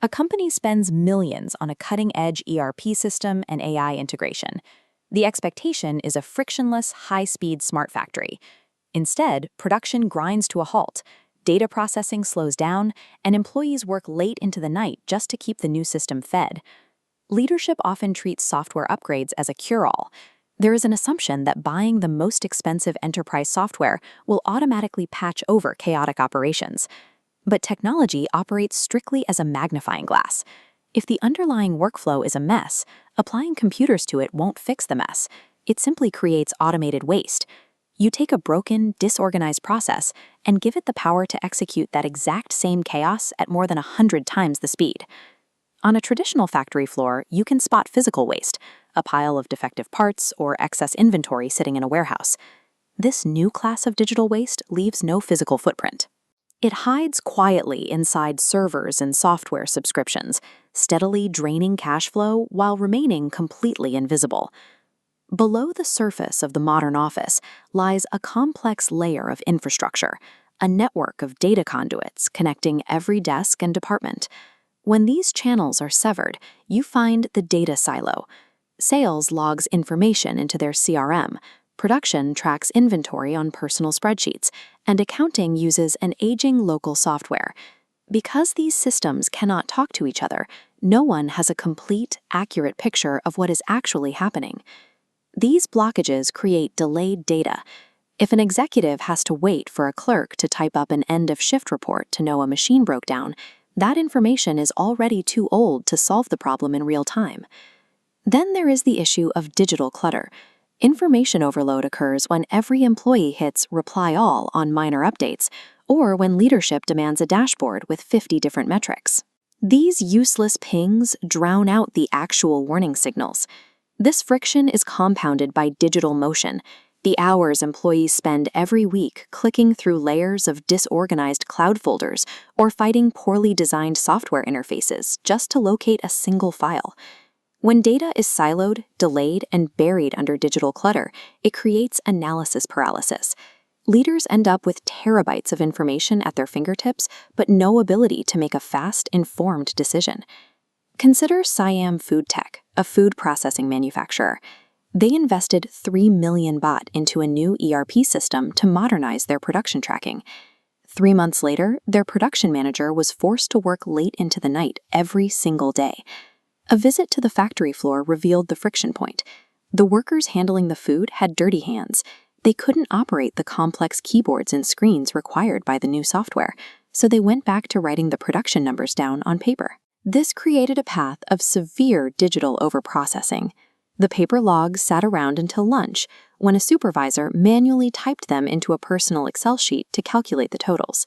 A company spends millions on a cutting-edge ERP system and AI integration. The expectation is a frictionless, high-speed smart factory. Instead, production grinds to a halt, data processing slows down, and employees work late into the night just to keep the new system fed. Leadership often treats software upgrades as a cure-all. There is an assumption that buying the most expensive enterprise software will automatically patch over chaotic operations. But technology operates strictly as a magnifying glass. If the underlying workflow is a mess, applying computers to it won't fix the mess. It simply creates automated waste. You take a broken, disorganized process and give it the power to execute that exact same chaos at more than 100 times the speed. On a traditional factory floor, you can spot physical waste, a pile of defective parts or excess inventory sitting in a warehouse. This new class of digital waste leaves no physical footprint. It hides quietly inside servers and software subscriptions, steadily draining cash flow while remaining completely invisible. Below the surface of the modern office lies a complex layer of infrastructure, a network of data conduits connecting every desk and department. When these channels are severed, you find the data silo. Sales logs information into their CRM, production tracks inventory on personal spreadsheets, and accounting uses an aging local software. Because these systems cannot talk to each other, no one has a complete, accurate picture of what is actually happening. These blockages create delayed data. If an executive has to wait for a clerk to type up an end-of-shift report to know a machine broke down, that information is already too old to solve the problem in real time. Then there is the issue of digital clutter. Information overload occurs when every employee hits reply all on minor updates, or when leadership demands a dashboard with 50 different metrics. These useless pings drown out the actual warning signals. This friction is compounded by digital motion, the hours employees spend every week clicking through layers of disorganized cloud folders or fighting poorly designed software interfaces just to locate a single file. When data is siloed, delayed, and buried under digital clutter, it creates analysis paralysis. Leaders end up with terabytes of information at their fingertips, but no ability to make a fast, informed decision. Consider Siam Food Tech, a food processing manufacturer. They invested 3 million baht into a new ERP system to modernize their production tracking. 3 months later, their production manager was forced to work late into the night every single day. A visit to the factory floor revealed the friction point. The workers handling the food had dirty hands. They couldn't operate the complex keyboards and screens required by the new software, so they went back to writing the production numbers down on paper. This created a path of severe digital overprocessing. The paper logs sat around until lunch, when a supervisor manually typed them into a personal Excel sheet to calculate the totals.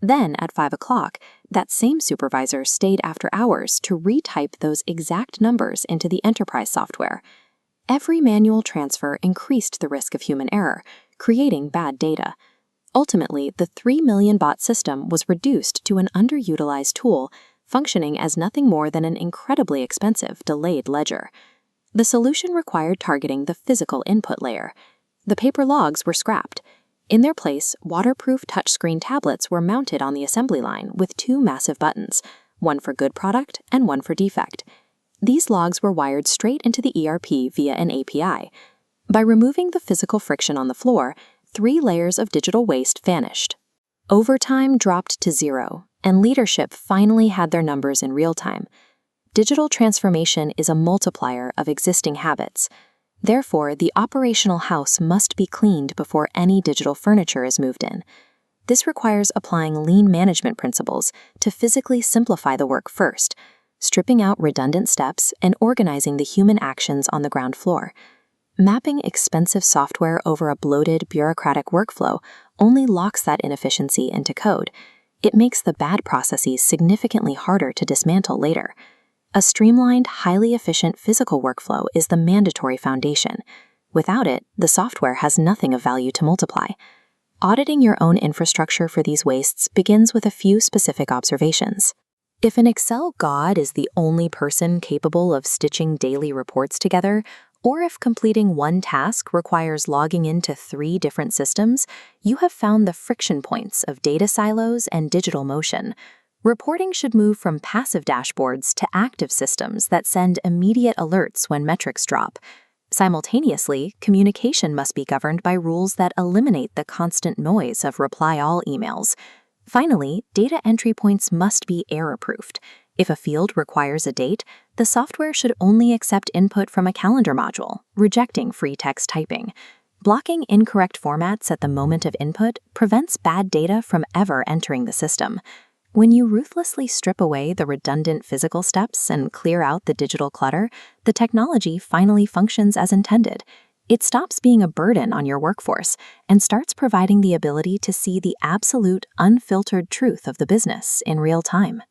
Then, at 5 o'clock, that same supervisor stayed after hours to retype those exact numbers into the enterprise software. Every manual transfer increased the risk of human error, creating bad data. Ultimately, the 3 million baht system was reduced to an underutilized tool, functioning as nothing more than an incredibly expensive delayed ledger. The solution required targeting the physical input layer. The paper logs were scrapped. In their place, waterproof touchscreen tablets were mounted on the assembly line with 2 massive buttons, one for good product and one for defect. These logs were wired straight into the ERP via an API. By removing the physical friction on the floor, 3 layers of digital waste vanished. Overtime dropped to 0, and leadership finally had their numbers in real time. Digital transformation is a multiplier of existing habits. Therefore, the operational house must be cleaned before any digital furniture is moved in. This requires applying lean management principles to physically simplify the work first, stripping out redundant steps and organizing the human actions on the ground floor. Mapping expensive software over a bloated, bureaucratic workflow only locks that inefficiency into code. It makes the bad processes significantly harder to dismantle later. A streamlined, highly efficient physical workflow is the mandatory foundation. Without it, the software has nothing of value to multiply. Auditing your own infrastructure for these wastes begins with a few specific observations. If an Excel god is the only person capable of stitching daily reports together, or if completing one task requires logging into 3 different systems, you have found the friction points of data silos and digital motion. Reporting should move from passive dashboards to active systems that send immediate alerts when metrics drop. Simultaneously, communication must be governed by rules that eliminate the constant noise of reply all emails. Finally, data entry points must be error-proofed. If a field requires a date, the software should only accept input from a calendar module, rejecting free text typing. Blocking incorrect formats at the moment of input prevents bad data from ever entering the system. When you ruthlessly strip away the redundant physical steps and clear out the digital clutter, the technology finally functions as intended. It stops being a burden on your workforce and starts providing the ability to see the absolute, unfiltered truth of the business in real time.